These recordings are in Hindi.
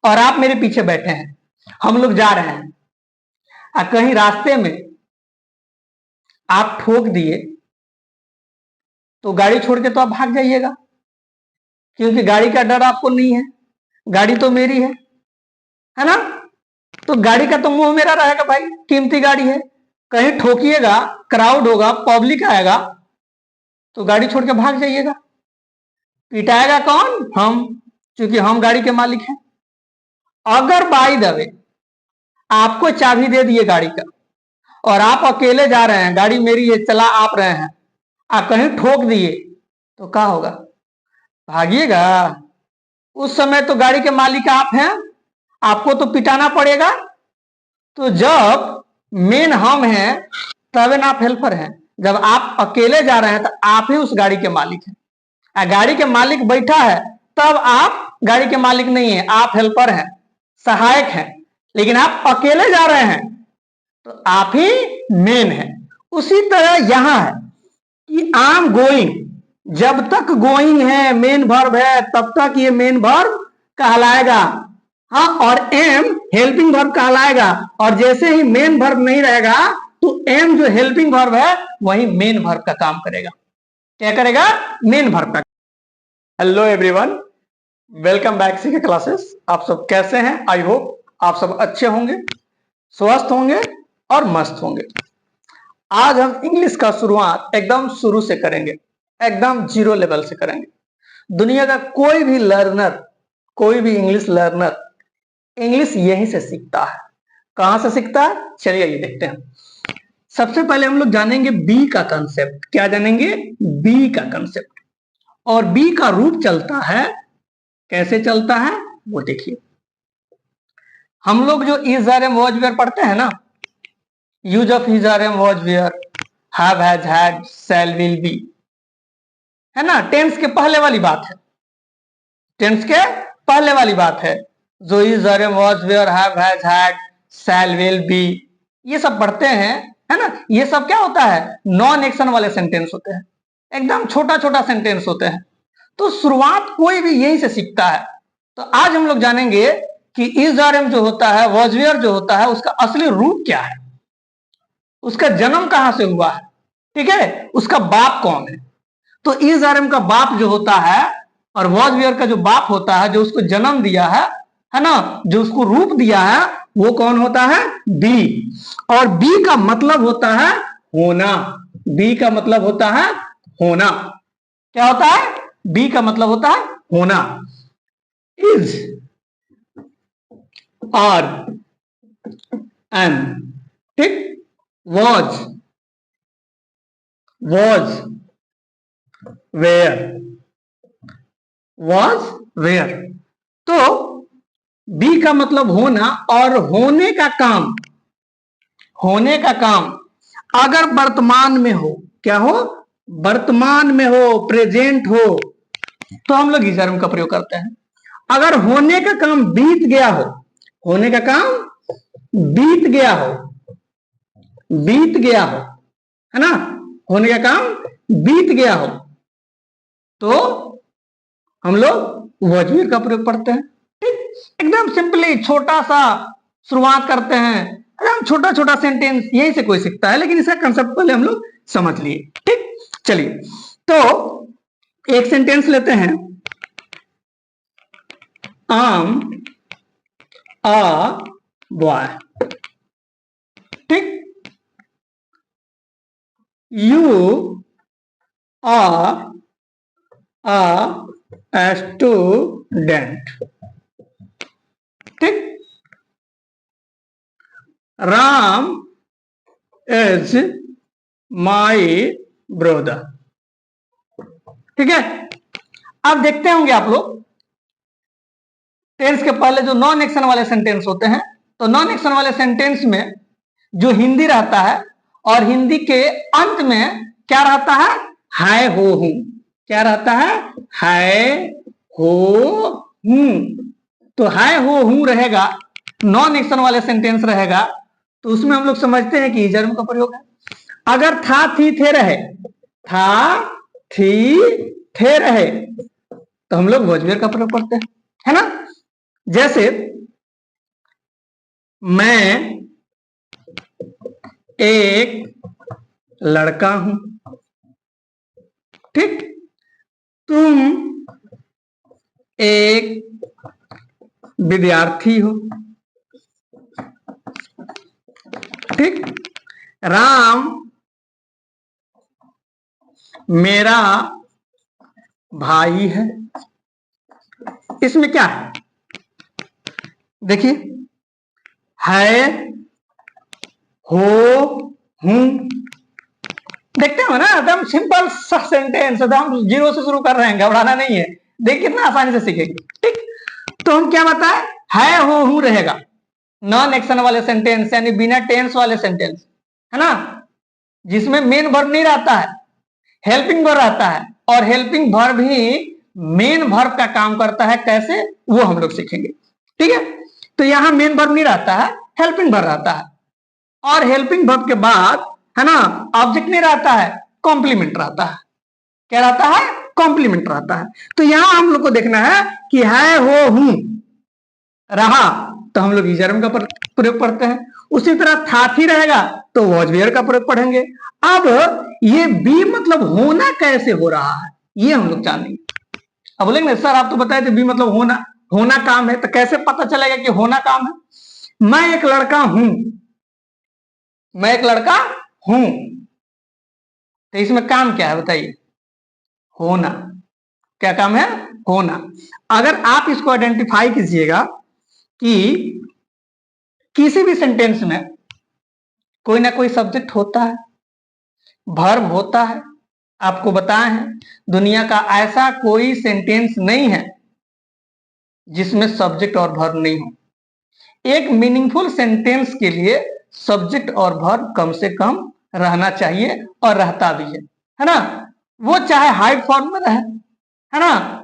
और आप मेरे पीछे बैठे हैं, हम लोग जा रहे हैं, और कहीं रास्ते में आप ठोक दिए तो गाड़ी छोड़ के तो आप भाग जाइएगा, क्योंकि गाड़ी का डर आपको नहीं है, गाड़ी तो मेरी है ना। तो गाड़ी का तो मुंह मेरा रहेगा भाई, कीमती गाड़ी है। कहीं ठोकिएगा, क्राउड होगा, पब्लिक आएगा, तो गाड़ी छोड़ के भाग जाइएगा। पिटाएगा कौन? हम, क्योंकि हम गाड़ी के मालिक हैं। अगर बाई द वे आपको चाबी दे दिए गाड़ी का और आप अकेले जा रहे हैं, गाड़ी मेरी है, चला आप रहे हैं, आप कहीं ठोक दिए तो क्या होगा? भागिएगा? उस समय तो गाड़ी के मालिक आप हैं, आपको तो पिटाना पड़ेगा। तो जब मेन हम हैं तब आप हेल्पर हैं, जब आप अकेले जा रहे हैं तो आप ही उस गाड़ी के मालिक हैं। गाड़ी के मालिक बैठा है तब आप गाड़ी के मालिक नहीं है, आप हेल्पर हैं, सहायक हैं। लेकिन आप अकेले जा रहे हैं तो आप ही मेन है। उसी तरह यहां है कि आई एम गोइंग, जब तक गोइंग है, मेन वर्ब है, तब तक ये मेन वर्ब कहलाएगा। हाँ, और एम हेल्पिंग वर्ब कहलाएगा। और जैसे ही मेन वर्ब नहीं रहेगा तो एम जो हेल्पिंग वर्ब है वही मेन वर्ब का काम करेगा। क्या करेगा? मेन वर्ब का। Hello everyone, welcome back CK classes. आप सब कैसे हैं? आई होप आप सब अच्छे होंगे, स्वस्थ होंगे और मस्त होंगे। आज हम इंग्लिश का शुरुआत एकदम शुरू से करेंगे, एकदम जीरो लेवल से करेंगे। दुनिया का कोई भी लर्नर, कोई भी इंग्लिश लर्नर इंग्लिश यहीं से सीखता है। कहां से सीखता है? चलिए ये देखते हैं। सबसे पहले हम लोग जानेंगे बी का कंसेप्ट। क्या जानेंगे? बी का कंसेप्ट। और बी का रूप चलता है, कैसे चलता है वो देखिए। हम लोग जो is are am was were पढ़ते हैं ना, use of is are am was were, have has had shall will be, है ना, टेंस के पहले वाली बात है, टेंस के पहले वाली बात है। जो is are am was were, have has had shall will be, ये सब पढ़ते हैं, है ना। ये सब क्या होता है? नॉन एक्शन वाले सेंटेंस होते हैं, एकदम छोटा छोटा सेंटेंस होते हैं। तो शुरुआत कोई भी यहीं से सीखता है। तो आज हम लोग जानेंगे कि इज आर एम जो होता है, वॉज वेयर जो होता है, उसका असली रूप क्या है, उसका जन्म कहां से हुआ है, ठीक है, उसका बाप कौन है। तो इज आर एम का बाप जो होता है और वॉज वेयर का जो बाप होता है, जो उसको जन्म दिया है ना, जो उसको रूप दिया है, वो कौन होता है? बी। और बी का मतलब होता है होना। बी का मतलब होता है होना। क्या होता है? बी का मतलब होता है होना। इज आर एम, ठीक, वॉज वेयर, वॉज वेयर। तो बी का मतलब होना, और होने का काम, होने का काम अगर वर्तमान में हो, क्या हो? वर्तमान में हो, प्रेजेंट हो, तो हम लोग इज आर एम का प्रयोग करते हैं। अगर होने का काम बीत गया हो, होने का काम बीत गया हो, बीत गया हो, है ना, होने का काम बीत गया हो, तो हम लोग वॉज वेयर का प्रयोग करते हैं। ठीक, एकदम सिंपली छोटा सा शुरुआत करते हैं, एकदम छोटा छोटा सेंटेंस, यहीं से कोई सीखता है, लेकिन इसका कंसेप्ट पहले हम लोग समझ लिए। ठीक, चलिए तो एक सेंटेंस लेते हैं। आम आ बॉय, ठीक, यू आर a student, ठीक, राम इज माई ब्रदर, ठीक है। अब देखते होंगे आप लोग, टेंस के पहले जो नॉन एक्शन वाले सेंटेंस होते हैं, तो नॉन एक्शन वाले सेंटेंस में जो हिंदी रहता है, और हिंदी के अंत में क्या रहता है? हाय हो हूं। क्या रहता है? हाय हो हूं। तो हाय हो हूं रहेगा, नॉन एक्शन वाले सेंटेंस रहेगा, तो उसमें हम लोग समझते हैं कि इज आर एम का प्रयोग है। अगर था थी थे रहे, था थी थे रहे, तो हम लोग वॉज वेयर का प्रयोग करते हैं, है ना। जैसे मैं एक लड़का हूं, ठीक, तुम एक विद्यार्थी हो, ठीक, राम मेरा भाई है। इसमें क्या है, देखिए, है, हो, हूं, देखते हो ना, एकदम सिंपल सा सेंटेंस, एकदम जीरो से शुरू कर रहे हैं, घबराना नहीं है। देखिए कितना आसानी से सीखेंगे, ठीक। तो हम क्या बताएं, है, हो, हूं रहेगा, नॉन एक्शन वाले सेंटेंस, यानी बिना टेंस वाले सेंटेंस, है ना, जिसमें मेन वर्ब नहीं रहता है, हेल्पिंग वर्ब रहता है, और हेल्पिंग वर्ब ही मेन वर्ब का काम करता है। कैसे, वो हम लोग सीखेंगे, ठीक है। तो यहां मेन वर्ब नहीं रहता है, हेल्पिंग वर्ब रहता है, और हेल्पिंग वर्ब के बाद, है ना, ऑब्जेक्ट नहीं रहता है, कॉम्प्लीमेंट रहता है। क्या रहता है, कॉम्प्लीमेंट रहता है। तो यहां हम लोग को देखना है कि है, हो, हूं रहा तो हम लोग इजर्म का प्रयोग करते हैं, उसी तरह था थी रहेगा तो वॉज वेयर का प्रयोग पढ़ेंगे। अब ये बी मतलब होना कैसे हो रहा है, ये हम लोग जानेंगे। अब बोलेंगे सर आप तो बताए थे बी मतलब होना, होना काम है, तो कैसे पता चलेगा कि होना काम है। मैं एक लड़का हूं, मैं एक लड़का हूं, तो इसमें काम क्या है बताइए, होना। क्या काम है, होना। अगर आप इसको आइडेंटिफाई कीजिएगा कि किसी भी सेंटेंस में कोई ना कोई सब्जेक्ट होता है, वर्ब होता है, आपको बताए हैं दुनिया का ऐसा कोई सेंटेंस नहीं है जिसमें सब्जेक्ट और वर्ब नहीं हो। एक मीनिंगफुल सेंटेंस के लिए सब्जेक्ट और वर्ब कम से कम रहना चाहिए, और रहता भी है ना। वो चाहे हाइड फॉर्म में रहे, है ना,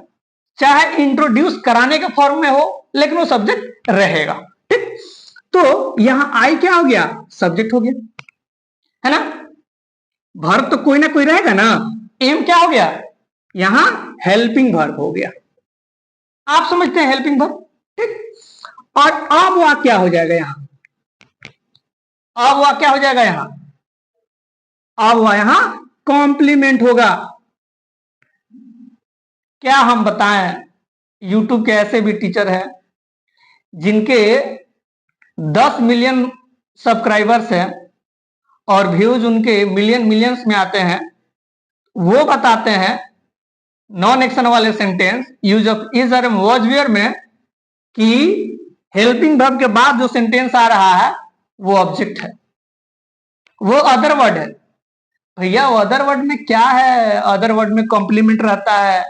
चाहे इंट्रोड्यूस कराने के फॉर्म में हो, लेकिन वो सब्जेक्ट रहेगा, ठीक। तो यहां आई क्या हो गया, सब्जेक्ट हो गया, है ना। वर्ब तो कोई ना कोई रहेगा ना, एम क्या हो गया, यहां हेल्पिंग वर्ब हो गया। आप समझते हैं हेल्पिंग वर्ब, ठीक। और अब वह क्या हो जाएगा यहां, अब वह क्या हो जाएगा यहां, अब वह यहां कॉम्प्लीमेंट होगा। क्या हम बताएं, यूट्यूब के ऐसे भी टीचर हैं जिनके 10 मिलियन सब्सक्राइबर्स हैं और व्यूज उनके मिलियंस में आते हैं। वो बताते हैं नॉन एक्शन वाले सेंटेंस यूज ऑफ इज और वॉज वेयर में कि हेल्पिंग वर्ब के बाद जो सेंटेंस आ रहा है वो ऑब्जेक्ट है, वो अदर वर्ड है। भैया वो अदर वर्ड में क्या है, अदर वर्ड में कॉम्प्लीमेंट रहता है,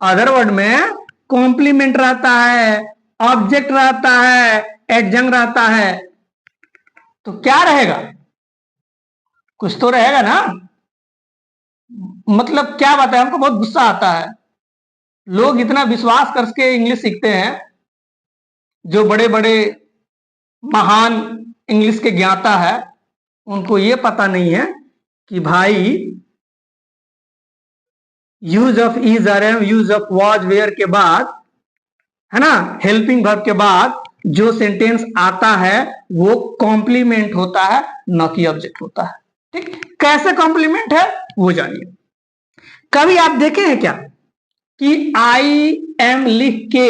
अदर वर्ड में कॉम्प्लीमेंट रहता है, ऑब्जेक्ट रहता है, एडजंक्ट रहता है। तो क्या रहेगा, कुछ तो रहेगा ना। मतलब क्या बात है, हमको बहुत गुस्सा आता है, लोग इतना विश्वास करके इंग्लिश सीखते हैं, जो बड़े बड़े महान इंग्लिश के ज्ञाता है, उनको ये पता नहीं है कि भाई use of is are am, use of was were के बाद, है ना, हेल्पिंग वर्ब के बाद जो सेंटेंस आता है वो कॉम्प्लीमेंट होता है, न कि ऑब्जेक्ट होता है, ठीक। कैसे कॉम्प्लीमेंट है वो जानिए। कभी आप देखे हैं क्या कि आई एम लिख के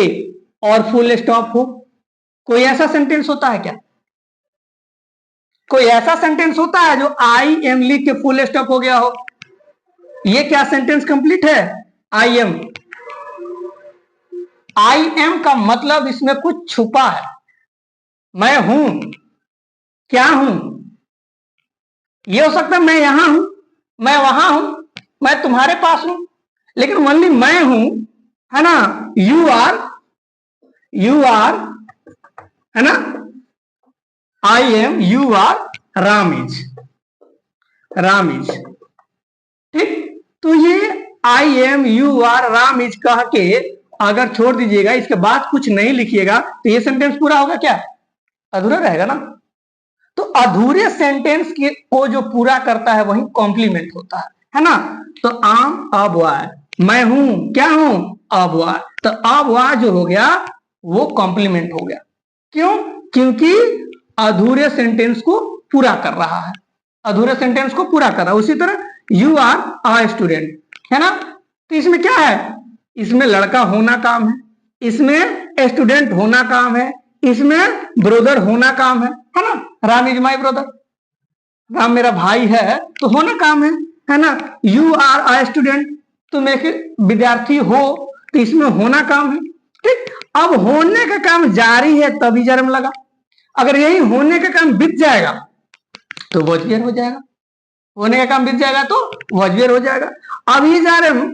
और फुल स्टॉप हो, कोई ऐसा सेंटेंस होता है क्या, कोई ऐसा सेंटेंस होता है जो आई एम लिख के फुल स्टॉप हो गया हो। ये क्या सेंटेंस कंप्लीट है, आई एम। आई एम का मतलब इसमें कुछ छुपा है, मैं हूं, क्या हूं, ये हो सकता है मैं यहां हूं, मैं वहां हूं, मैं तुम्हारे पास हूं, लेकिन ओनली मैं हूं, है ना। यू आर, यू आर, है ना, I am, you are, Ram is, Ram is, ठीक। तो ये I am, you are, Ram is कह के अगर छोड़ दीजिएगा, इसके बाद कुछ नहीं लिखिएगा, तो ये सेंटेंस पूरा होगा क्या, अधूरा रहेगा ना। तो अधूरे सेंटेंस को जो पूरा करता है वही कॉम्प्लीमेंट होता है ना। तो आम, अब, वाय, मैं हूं, क्या हूं, अब, वाय, तो अब वाय जो हो गया वो कॉम्प्लीमेंट हो गया। क्यों? क्योंकि अधूरे सेंटेंस को पूरा कर रहा है, अधूरे सेंटेंस को पूरा कर रहा है। उसी तरह यू आर अ स्टूडेंट, है ना, तो इसमें क्या है, इसमें लड़का होना काम है, इसमें स्टूडेंट होना काम है, इसमें ब्रदर होना काम है ना, Ram is my brother, Ram मेरा भाई है तो होना काम है ना। यू आर अ स्टूडेंट, तुम एक विद्यार्थी हो तो इसमें होना काम है। ठीक, अब होने का काम जारी है तभी जन्म लगा, अगर यही होने का काम बीत जाएगा तो वॉजवियर हो जाएगा, होने का काम बीत जाएगा तो वॉजवियर हो जाएगा। अब ये जा रहे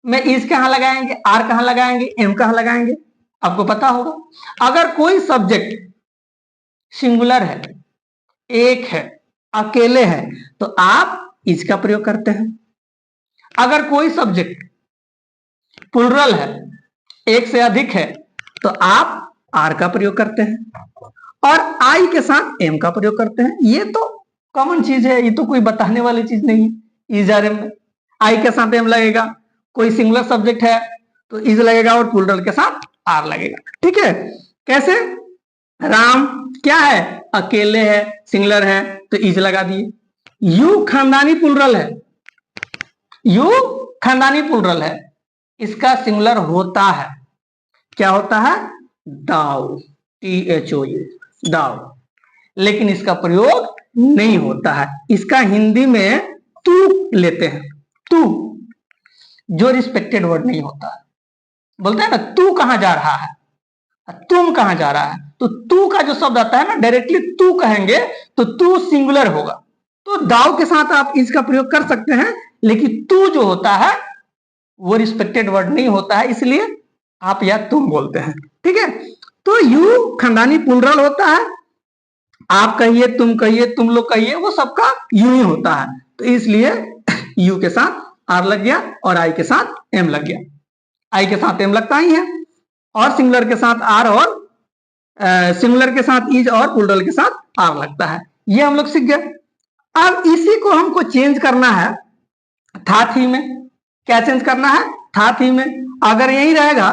में इस कहां लगाएंगे, आर कहां लगाएंगे, एम कहां लगाएंगे, आपको पता होगा। अगर कोई सब्जेक्ट सिंगुलर है, एक है, अकेले है, तो आप इसका प्रयोग करते हैं। अगर कोई सब्जेक्ट प्लुरल है, एक से अधिक है, तो आप आर का प्रयोग करते हैं और आई के साथ एम का प्रयोग करते हैं। ये तो कॉमन चीज है, ये तो कोई बताने वाली चीज नहीं है। इज आर एम में आई के साथ एम लगेगा, कोई सिंगुलर सब्जेक्ट है तो इज लगेगा और प्लुरल के साथ आर लगेगा। ठीक है, कैसे? राम क्या है, अकेले है, सिंगुलर है तो इज लगा दिए। यू खानदानी प्लुरल है, यू खानदानी प्लुरल है, इसका सिंगुलर होता है, क्या होता है, दाऊ, THOU, दाऊ, लेकिन इसका प्रयोग नहीं होता है। इसका हिंदी में तू लेते हैं, तू, जो रिस्पेक्टेड वर्ड नहीं होता है। बोलते हैं ना तू कहां जा रहा है, तुम कहां जा रहा है, तो तू का जो शब्द आता है ना, डायरेक्टली तू कहेंगे तो तू सिंगुलर होगा, तो दाऊ के साथ आप इसका प्रयोग कर सकते हैं, लेकिन तू जो होता है वो रिस्पेक्टेड वर्ड नहीं होता है, इसलिए आप या तुम बोलते हैं। ठीक है, तो यू खानदानी प्लुरल होता है, आप कहिए, तुम कहिए, तुम लोग कहिए, वो सबका यू ही होता है, तो इसलिए यू के साथ आर लग गया और आई के साथ एम लग गया। आई के साथ एम लगता ही है और सिंगुलर के साथ आर, और सिंगुलर के साथ इज और प्लुरल के साथ आर लगता है। ये हम लोग सीख गए। अब इसी को हमको चेंज करना है था थी में। क्या चेंज करना है, था थी में। अगर यही रहेगा,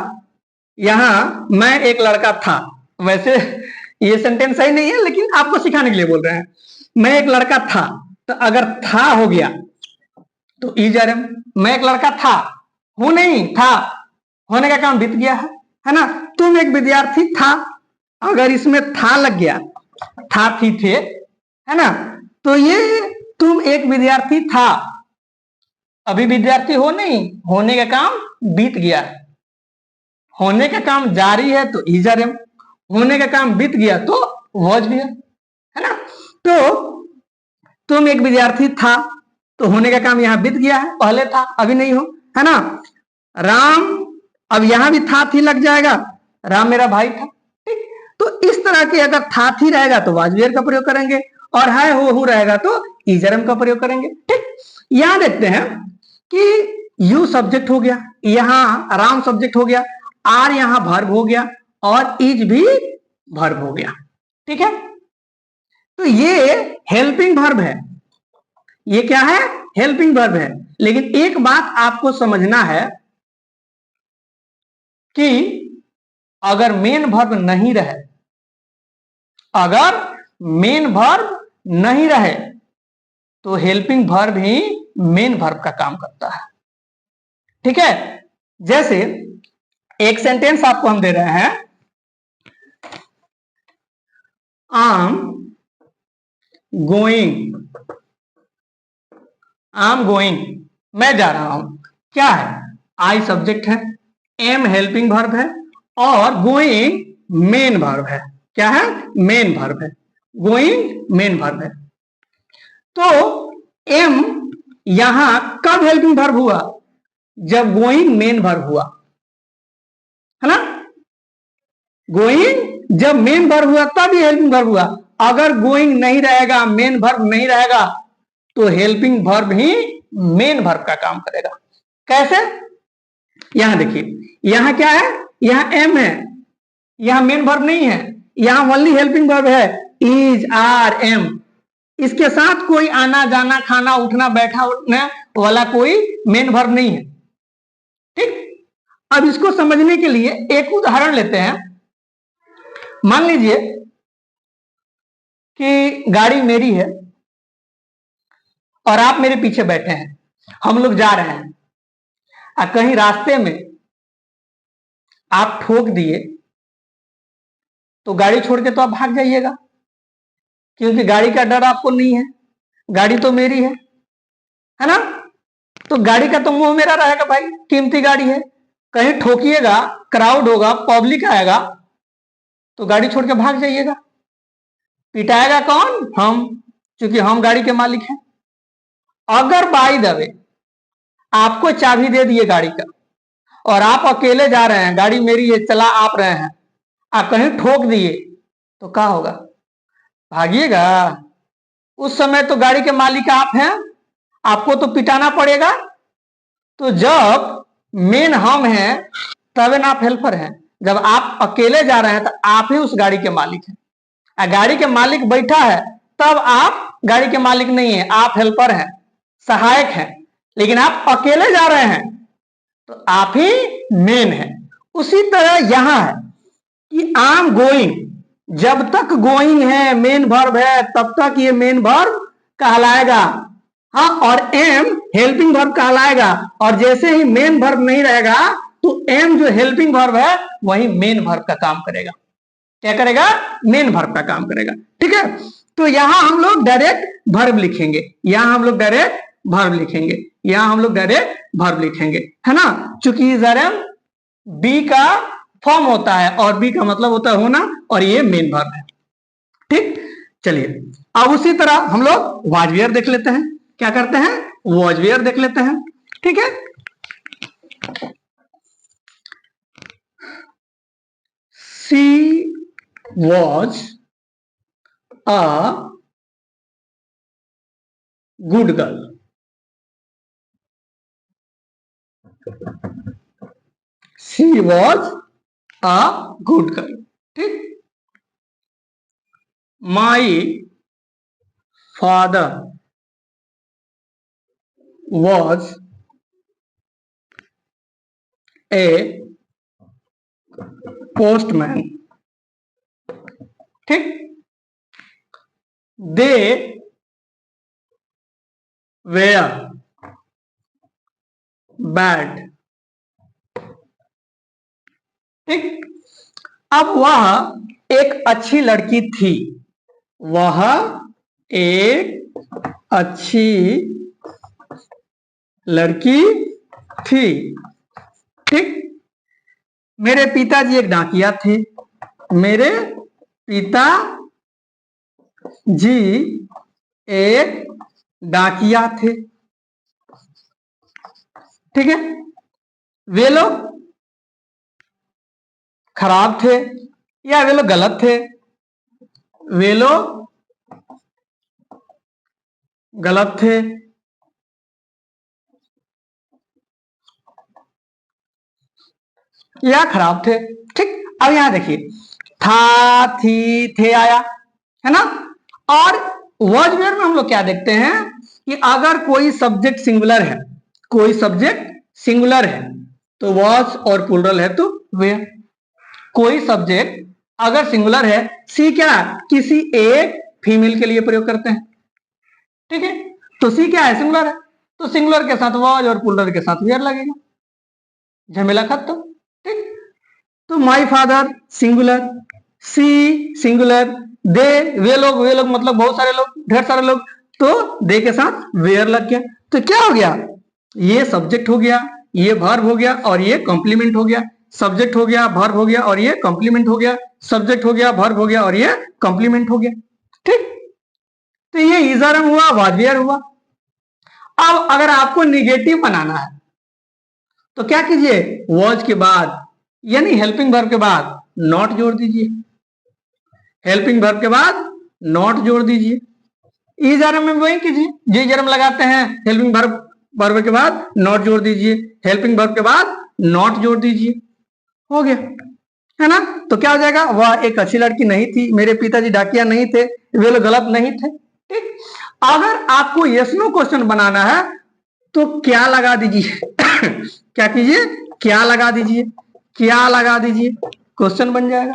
यहां मैं एक लड़का था, वैसे ये सेंटेंस सही नहीं है लेकिन आपको सिखाने के लिए बोल रहे हैं, मैं एक लड़का था, तो अगर था हो गया तो इज आर एम, मैं एक लड़का था, हूं नहीं, था, होने का काम बीत गया है ना। तुम एक विद्यार्थी था, अगर इसमें था लग गया, था थी थे, है ना, तो ये तुम एक विद्यार्थी था, अभी विद्यार्थी हो नहीं, होने का काम बीत गया, होने का काम जारी है तो इज आर एम, होने का काम बीत गया तो वॉज भी है ना। तो तुम एक विद्यार्थी था, तो होने का काम यहां बीत गया है, पहले था अभी नहीं हो, है ना। राम, अब यहां भी था थी लग जाएगा, राम मेरा भाई था। ठीक, तो इस तरह के अगर था थी रहेगा तो वाजवेयर का प्रयोग करेंगे, और है हो रहेगा तो इजरम का प्रयोग करेंगे। ठीक, यहां देखते हैं कि यू सब्जेक्ट हो गया, यहां राम सब्जेक्ट हो गया, आर यहां वर्ब हो गया और इज भी वर्ब हो गया। ठीक है, तो ये हेल्पिंग वर्ब है, ये क्या है, हेल्पिंग वर्ब है। लेकिन एक बात आपको समझना है कि अगर मेन वर्ब नहीं रहे, अगर मेन वर्ब नहीं रहे तो हेल्पिंग वर्ब ही मेन वर्ब का काम करता है। ठीक है, जैसे एक सेंटेंस आपको हम दे रहे हैं, आई एम गोइंग, मैं जा रहा हूं, क्या है, आई सब्जेक्ट है, एम हेल्पिंग वर्ब है और गोइंग मेन वर्ब है। क्या है, मेन वर्ब है, गोइंग मेन वर्ब है। तो एम यहां कब हेल्पिंग वर्ब हुआ, जब गोइंग मेन वर्ब हुआ, है ना। गोइंग जब मेन वर्ब हुआ तब ये हेल्पिंग वर्ब हुआ। अगर गोइंग नहीं रहेगा, मेन वर्ब नहीं रहेगा, तो हेल्पिंग वर्ब ही मेन वर्ब का काम करेगा। कैसे, यहां देखिए, यहां क्या है, यहां एम है, यहां मेन वर्ब नहीं है, यहां ओनली हेल्पिंग वर्ब है, इज आर एम। इसके साथ कोई आना जाना, खाना, उठना, बैठा वाला कोई मेन वर्ब नहीं है। ठीक, अब इसको समझने के लिए एक उदाहरण लेते हैं। मान लीजिए कि गाड़ी मेरी है और आप मेरे पीछे बैठे हैं, हम लोग जा रहे हैं और कहीं रास्ते में आप ठोक दिए तो गाड़ी छोड़ के तो आप भाग जाइएगा, क्योंकि गाड़ी का डर आपको नहीं है, गाड़ी तो मेरी है ना। तो गाड़ी का तो मुंह मेरा रहेगा भाई, कीमती गाड़ी है। कहीं ठोकिएगा, क्राउड होगा, पब्लिक आएगा तो गाड़ी छोड़ के भाग जाइएगा। पिटाएगा कौन? हम, क्योंकि हम गाड़ी के मालिक हैं। अगर बाई द वे आपको चाबी दे दिए गाड़ी का और आप अकेले जा रहे हैं, गाड़ी मेरी है, चला आप रहे हैं, आप कहीं ठोक दिए तो क्या होगा? भागिएगा? उस समय तो गाड़ी के मालिक आप हैं, आपको तो पिटाना पड़ेगा। तो जब मेन हम हैं तब आप हेल्पर हैं। जब आप अकेले जा रहे हैं तो आप ही उस गाड़ी के मालिक हैं। गाड़ी के मालिक बैठा है तब आप गाड़ी के मालिक नहीं है, आप हेल्पर हैं, सहायक हैं। लेकिन आप अकेले जा रहे हैं तो आप ही मेन है। उसी तरह यहां है कि आई एम गोइंग, जब तक गोइंग है, मेन वर्ब है, तब तक ये मेन वर्ब कहलाएगा। हाँ, और एम हेल्पिंग वर्ब कहलाएगा। और जैसे ही मेन वर्ब नहीं रहेगा तो एम जो हेल्पिंग वर्ब है वही मेन वर्ब का काम करेगा। क्या करेगा? मेन वर्ब का काम करेगा। ठीक है, तो यहां हम लोग डायरेक्ट वर्ब लिखेंगे, यहां हम लोग डायरेक्ट वर्ब लिखेंगे, यहां हम लोग डायरेक्ट वर्ब लिखेंगे, है ना। चूंकि जरम बी का फॉर्म होता है और बी का मतलब होता है होना, और ये मेन वर्ब है। ठीक, चलिए अब उसी तरह हम लोग वाज वेयर देख लेते हैं। क्या करते हैं? वाज वेयर देख लेते हैं। ठीक है, she was a good girl. She was a good girl. ठीक, my father was a postman. ठीक, दे वेयर बैड। ठीक, अब वह एक अच्छी लड़की थी, वह एक अच्छी लड़की थी। ठीक, मेरे पिताजी एक डाकिया थे, मेरे पिताजी एक डाकिया थे। ठीक है, वे लोग खराब थे या वे लोग गलत थे? वे लोग गलत थे। या खराब थे। ठीक, अब यहां देखिए, था, थी, थे आया, है ना। और वॉज वेयर में हम लोग क्या देखते हैं कि अगर कोई सब्जेक्ट सिंगुलर है, कोई सब्जेक्ट सिंगुलर है तो वॉज और प्लूरल है तो वेयर। कोई सब्जेक्ट अगर सिंगुलर है, सी क्या किसी एक फीमेल के लिए प्रयोग करते हैं। ठीक है, तो सी क्या है? सिंगुलर है, तो सिंगुलर के साथ वॉज और प्लूरल के साथ वेयर लगेगा, झमेला खत्म। ठीक, तो my father singular, see singular, they वे लोग मतलब बहुत सारे लोग, ढेर सारे लोग, तो दे के साथ वेयर लग गया। तो क्या हो गया? ये सब्जेक्ट हो गया, ये वर्ब हो गया और ये कॉम्प्लीमेंट हो गया। सब्जेक्ट हो गया, वर्ब हो गया और ये कॉम्प्लीमेंट हो गया। सब्जेक्ट हो गया, वर्ब हो गया और ये कॉम्प्लीमेंट हो गया। ठीक, तो ये इजरम हुआ, वाज वेयर हुआ। अब अगर आपको निगेटिव बनाना है तो क्या कीजिए? वॉज के बाद यानी हेल्पिंग वर्ब के बाद नॉट जोड़ दीजिए, हेल्पिंग वर्ब के बाद नॉट जोड़ दीजिए। ई जरम में वही कीजिए, जी जरम लगाते हैं, हेल्पिंग वर्ब वर्ब के बाद नॉट जोड़ दीजिए, हेल्पिंग वर्ब के बाद नॉट जोड़ दीजिए, हो गया, है ना। तो क्या हो जाएगा? वह एक अच्छी लड़की नहीं थी, मेरे पिताजी डाकिया नहीं थे, वे लोग गलत नहीं थे। ठीक, अगर आपको यस नो क्वेश्चन बनाना है तो क्या लगा दीजिए? क्या कीजिए? क्या लगा दीजिए, क्या लगा दीजिए, क्वेश्चन बन जाएगा।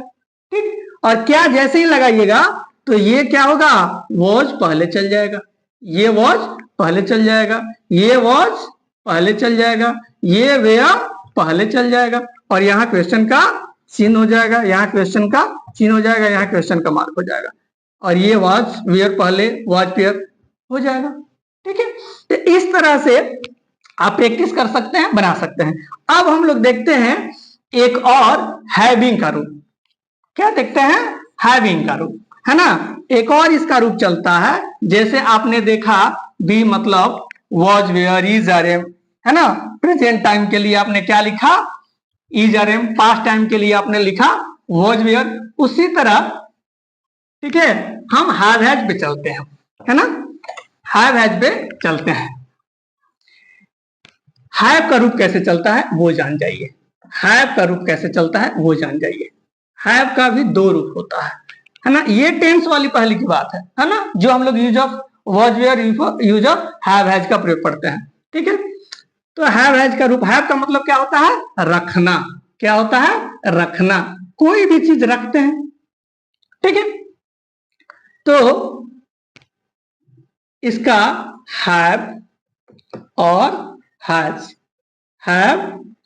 ठीक, और क्या जैसे ही लगाइएगा तो ये क्या होगा, वॉज पहले चल जाएगा, ये वॉज पहले चल जाएगा, ये वॉज पहले चल जाएगा, ये वेयर पहले चल जाएगा, और यहाँ क्वेश्चन का चिन्ह हो जाएगा, यहाँ क्वेश्चन का चिन्ह हो जाएगा, यहाँ क्वेश्चन का मार्क हो जाएगा, और ये वॉज वेयर पहले वॉज पेयर हो जाएगा। ठीक है, तो इस तरह से आप प्रैक्टिस कर सकते हैं, बना सकते हैं। अब हम लोग देखते हैं एक और हैविंग का रूप। क्या देखते हैं, हैविंग का रूप, है ना। एक और इसका रूप चलता है, जैसे आपने देखा बी मतलब was were is are am, है ना। प्रेजेंट टाइम के लिए आपने क्या लिखा, is are am, past time के लिए आपने लिखा वॉज वेयर। उसी तरह ठीक है हम हैव हैज पे चलते हैं, है ना, हैव हैज पे चलते हैं। हैव का रूप कैसे चलता है वो जान जाइए, हैव का रूप कैसे चलता है वो जान जाइए। हैव का भी दो रूप होता है ना। ये टेंस वाली पहली की बात है ना, जो हम लोग use of was were use of have has का प्रयोग करते हैं। ठीक है, तो हैव हैज का रूप, हैव का मतलब क्या होता है, रखना। क्या होता है, रखना, कोई भी चीज रखते हैं। ठीक है, तो इसका हैव और हैज, हैव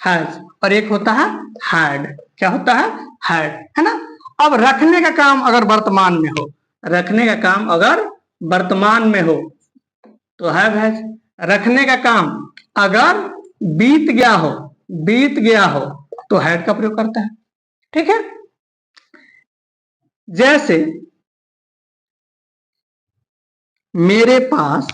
हैज, और एक होता है हैड। क्या होता है, हैड, है ना। अब रखने का काम अगर वर्तमान में हो, रखने का काम अगर वर्तमान में हो तो हैव हैज। रखने का काम अगर बीत गया हो, बीत गया हो तो हैड का प्रयोग करता है। ठीक है, जैसे मेरे पास,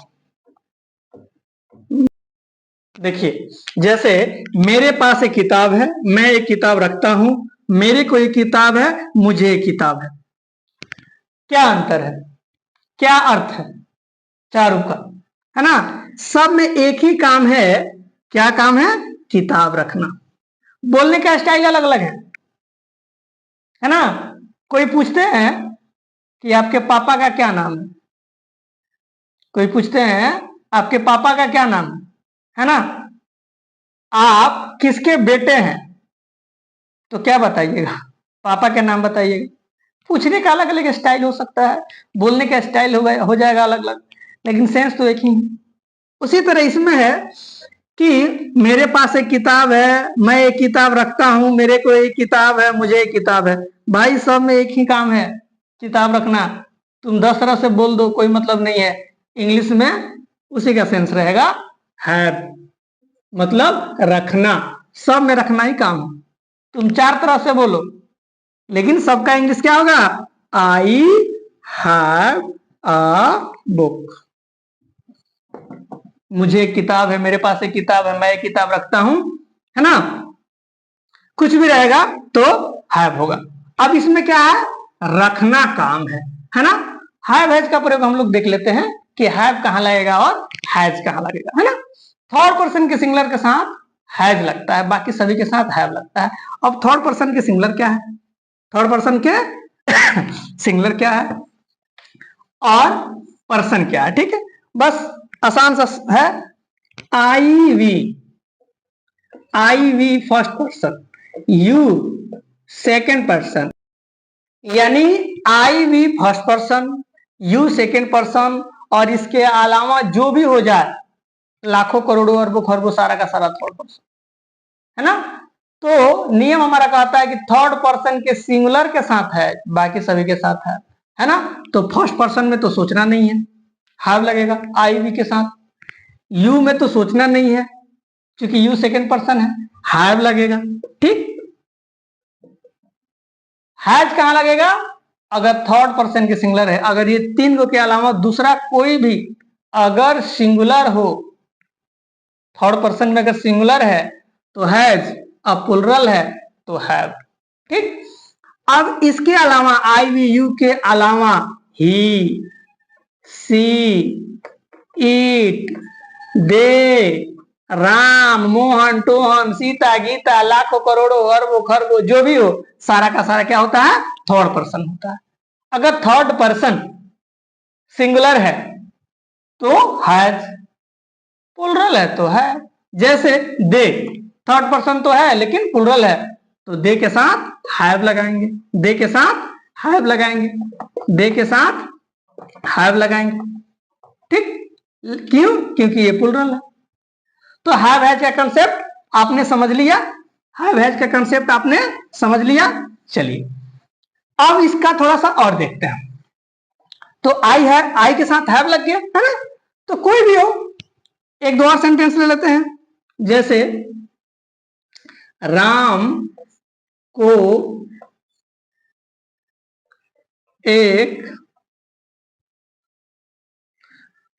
देखिए जैसे मेरे पास एक किताब है, मैं एक किताब रखता हूं, मेरे को एक किताब है, मुझे एक किताब है। क्या अंतर है, क्या अर्थ है चारों का, है ना। सब में एक ही काम है, क्या काम है, किताब रखना। बोलने का स्टाइल अलग अलग है ना। कोई पूछते हैं कि आपके पापा का क्या नाम है, कोई पूछते हैं आपके पापा का क्या नाम है ना। आप किसके बेटे हैं तो क्या बताइएगा, पापा के नाम बताइएगा। पूछने का अलग अलग स्टाइल हो सकता है, बोलने का स्टाइल हो जाएगा अलग अलग, लेकिन सेंस तो एक ही है। उसी तरह इसमें है कि मेरे पास एक किताब है, मैं एक किताब रखता हूं, मेरे को एक किताब है, मुझे एक किताब है। भाई सब में एक ही काम है, किताब रखना। तुम 10 तरह से बोल दो कोई मतलब नहीं है, इंग्लिश में उसी का सेंस रहेगा हैव, मतलब रखना। सब में रखना ही काम है। तुम 4 तरह से बोलो, लेकिन सबका इंग्लिश क्या होगा, आई हैव अ बुक। मुझे एक किताब है, मेरे पास एक किताब है, मैं एक किताब रखता हूं, है ना। कुछ भी रहेगा तो हैव होगा। अब इसमें क्या है, रखना काम है ना। हैव हैज का प्रयोग हम लोग देख लेते हैं कि हैव कहां लगेगा और हैज कहां लगेगा, है ना। थर्ड पर्सन के सिंगुलर के साथ हैज लगता है, बाकी सभी के साथ हैव लगता है। अब थर्ड पर्सन के सिंगुलर क्या है, थर्ड पर्सन के सिंगुलर क्या है और पर्सन क्या है। ठीक है, बस आसान सा है। I we, I we first person, you second person, यानी I we first person, you second person, और इसके अलावा जो भी हो जाए, लाखों करोड़ों अरबों खरबों सारा का सारा थर्ड पर्सन, है ना। तो नियम हमारा कहता है कि थर्ड पर्सन के सिंगुलर के साथ है, बाकी सभी के साथ है ना। तो फर्स्ट पर्सन में तो सोचना नहीं है, हैव लगेगा। आई वी के साथ यू में तो सोचना नहीं है, क्योंकि यू सेकेंड पर्सन है, हैव लगेगा। ठीक, हैज कहां लगेगा, अगर थर्ड पर्सन के सिंगुलर है, अगर ये 3 गो के अलावा दूसरा कोई भी अगर सिंगुलर हो, थर्ड पर्सन में अगर सिंगुलर है तो हैज, अब प्लुरल है तो हैव। ठीक, अब इसके अलावा आई वी यू के अलावा ही, सी, इट, दे, राम, मोहन, टोहन, सीता, गीता, लाखों करोड़ों अरबों खरबों जो भी हो, सारा का सारा क्या होता है, थर्ड पर्सन होता है। अगर थर्ड पर्सन सिंगुलर है तो हैज, प्लुरल है तो है। जैसे दे, थर्ड पर्सन तो है लेकिन प्लुरल है, तो दे के साथ हैव लगाएंगे, दे के साथ हैव लगाएंगे, दे के साथ हैव लगाएंगे। ठीक, क्यों? क्योंकि ये प्लूरल है। तो हैव हैज का कंसेप्ट आपने समझ लिया, हैव हैज का कंसेप्ट आपने समझ लिया। चलिए अब इसका थोड़ा सा और देखते हैं। तो आई है, आई के साथ हैव लग गया है ना, तो कोई भी हो, एक दो और सेंटेंस ले लेते हैं। जैसे राम को एक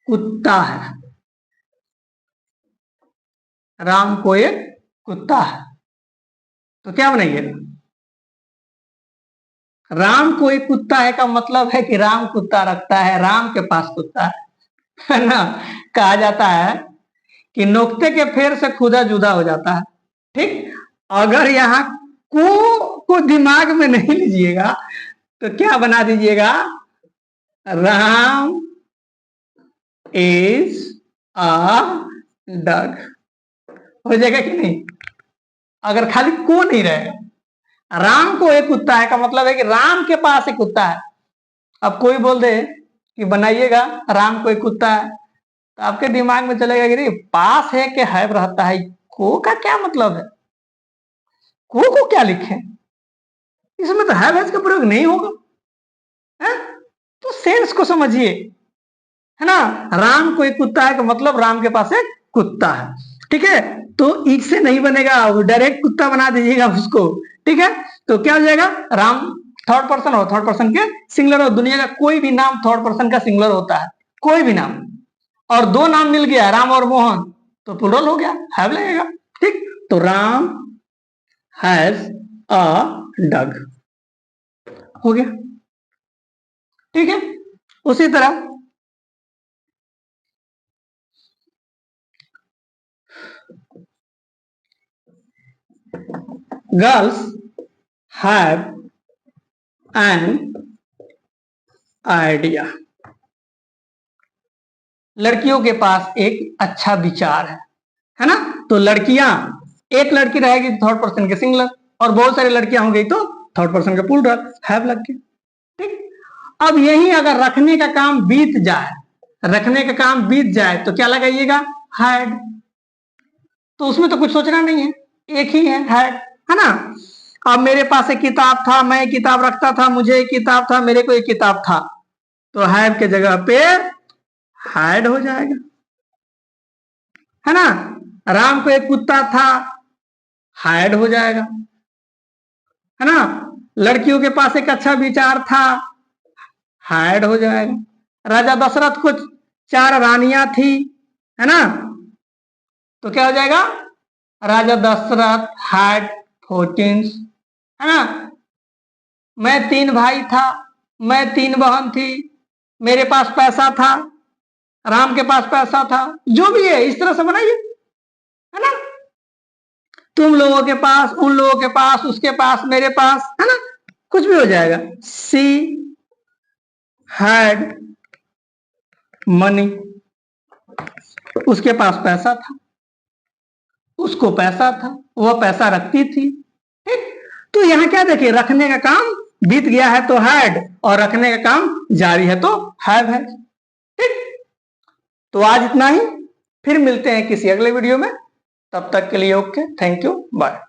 कुत्ता है, राम को एक कुत्ता है, तो क्या बनाइएगा? राम को एक कुत्ता है का मतलब है कि राम कुत्ता रखता है, राम के पास कुत्ता है ना। कहा जाता है कि नोकते के फेर से खुदा जुदा हो जाता है। ठीक, अगर यहाँ को दिमाग में नहीं लीजिएगा तो क्या बना दीजिएगा? राम इज अ डॉग, हो जाएगा कि नहीं? अगर खाली को नहीं रहेगा, राम को एक कुत्ता है का मतलब है कि राम के पास एक कुत्ता है। अब कोई बोल दे कि बनाइएगा राम को एक कुत्ता है, तो आपके दिमाग में चलेगा कि पास है कि हैव रहता है, को का क्या मतलब है? को क्या लिखे? इसमें तो हैव हैज का प्रयोग नहीं होगा है? तो सेंस को समझिए, है ना। राम को एक कुत्ता है का मतलब राम के पास एक कुत्ता है। ठीक है, तो इससे नहीं बनेगा, डायरेक्ट कुत्ता बना दीजिएगा उसको। ठीक है, तो क्या हो जाएगा? राम थर्ड पर्सन हो, थर्ड पर्सन के सिंगुलर हो। दुनिया का कोई भी नाम थर्ड पर्सन का सिंगुलर होता है, कोई भी नाम। और दो नाम मिल गया, राम और मोहन, तो प्लूरल हो गया, हैव लगेगा। ठीक, तो राम हैज अ डॉग हो गया। ठीक है, उसी तरह गर्ल्स हैव एन आइडिया, लड़कियों के पास एक अच्छा विचार है ना। तो लड़कियां, एक लड़की रहेगी तो थर्ड पर्सन के सिंगुलर, और बहुत सारी लड़कियां हो गई तो थर्ड पर्सन के प्लूरल, हैव लग गया। ठीक, अब यही अगर रखने का काम बीत जाए, रखने का काम बीत जाए तो क्या लगाइएगा? हैड। तो उसमें तो कुछ सोचना नहीं है, एक ही है ना। अब मेरे पास एक किताब था, मैं एक किताब रखता था, मुझे एक किताब था, मेरे को एक किताब था, तो हैव के जगह पे हैड हो जाएगा, है ना। राम को एक कुत्ता था, हैड हो जाएगा, है ना। लड़कियों के पास एक अच्छा विचार था, हैड हो जाएगा। राजा दशरथ को 4 रानियां थी, है ना, तो क्या हो जाएगा? राजा दशरथ हैड 14, है ना। मैं 3 भाई था, मैं 3 बहन थी, मेरे पास पैसा था, राम के पास पैसा था, जो भी है इस तरह से बनाइए, है ना। तुम लोगों के पास, उन लोगों के पास, उसके पास, मेरे पास, है ना, कुछ भी हो जाएगा। सी हैड मनी, उसके पास पैसा था, उसको पैसा था, वह पैसा रखती थी। ठीक, तो यहां क्या देखिए, रखने का काम बीत गया है तो हैड, और रखने का काम जारी है तो हैव है। ठीक, तो आज इतना ही, फिर मिलते हैं किसी अगले वीडियो में, तब तक के लिए ओके, थैंक यू, बाय।